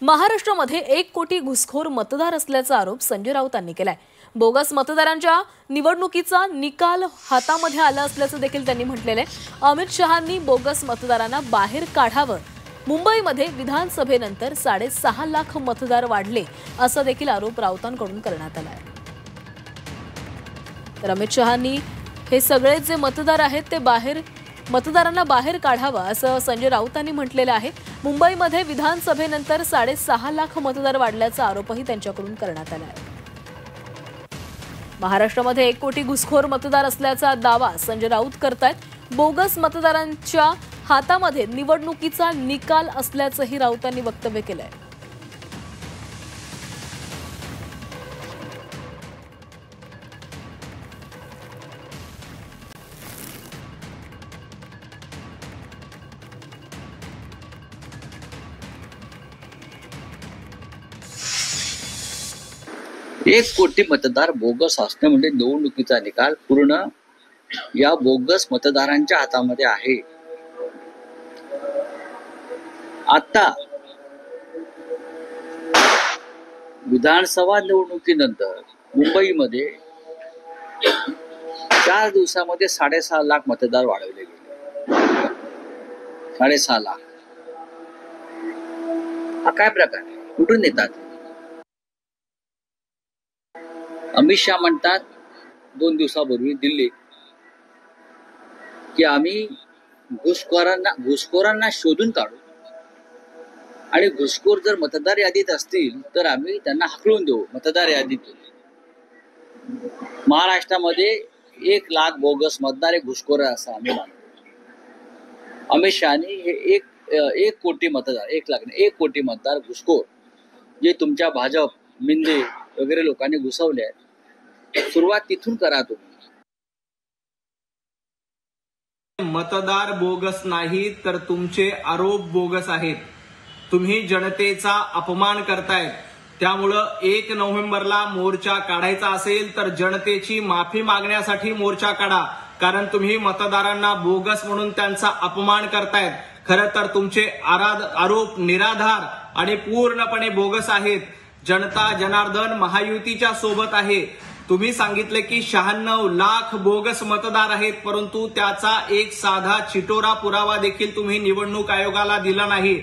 महाराष्ट्रामध्ये 1 कोटी घुसखोर मतदार असल्याचा आरोप संजय राऊतांनी केलाय। बोगस मतदारांच्या निवडणुकीचा निकाल हातामध्ये आला असल्याचं देखील त्यांनी म्हटलेलं आहे। अमित शहांनी बोगस मतदारांना बाहेर काढावं। मुंबईमध्ये विधानसभेनंतर 6.5 लाख मतदार वाढले असा देखील आरोप राऊतांकडून करण्यात आला आहे। तर अमित शहांनी हे सगळे जे मतदार आहेत ते मतदारांना बाहेर काढावं असं संजय राऊतांनी म्हटलेलं आहे। मुंबईमध्ये विधानसभेनंतर 6.5 लाख मतदार वाढल्याचा आरोपही त्यांच्याकडून करण्यात आला आहे। महाराष्ट्रामध्ये 1 कोटी घुसखोर मतदार असल्याचा दावा संजय राऊत करतायत। बोगस मतदारांच्या हातामध्ये निवडणुकीचा निकाल असल्याचंही राऊतांनी वक्तव्य केलंय। एक कोटी मतदार बोगस असणे म्हणजे निवडणुकीचा निकाल पूर्ण या बोगस मतदारांच्या हातामध्ये आहे। आता विधानसभा निवडणुकीनंतर मुंबईमध्ये 4 दिवसामध्ये 6.5 लाख मतदार वाढवले गेले। 6.5 लाख हा काय प्रकार आहे? कुठून येतात? अमित शहा म्हणतात 2 दिवसापूर्वी दिल्लीत की आम्ही घुसखोरांना शोधून काढू आणि घुसखोर जर मतदार यादीत असतील तर आम्ही त्यांना हाकलून देऊ मतदार यादीत। महाराष्ट्रामध्ये 1 लाख बोगस मतदार हे घुसखोर आहे असं आम्ही मानतो। अमित शहानी हे एक कोटी मतदार 1 लाख 1 कोटी मतदार घुसखोर जे तुमच्या भाजप मिंदे वगैरे लोकांनी घुसवले आहेत, सुरुवात तिथून करा तुम्ही। मतदार बोगस नाही तर तुमचे आरोप बोगस आहेत। तुम्ही जनतेचा अपमान करतायत। त्यामुळं 1 नोव्हेंबरला मोर्चा काढायचा असेल तर जनतेची माफी मागण्यासाठी मोर्चा काढा, कारण तुम्ही मतदारांना बोगस म्हणून त्यांचा अपमान करतायत। खरं तर तुमचे आरोप निराधार आणि पूर्णपणे बोगस आहेत। जनता जनार्दन महायुतीच्या सोबत आहे। तुम्ही सांगितले की 96 लाख बोगस मतदार आहेत, परंतु त्याचा एक साधा चिटोरा पुरावा देखील तुम्ही निवडणूक आयोगाला दिला नाही।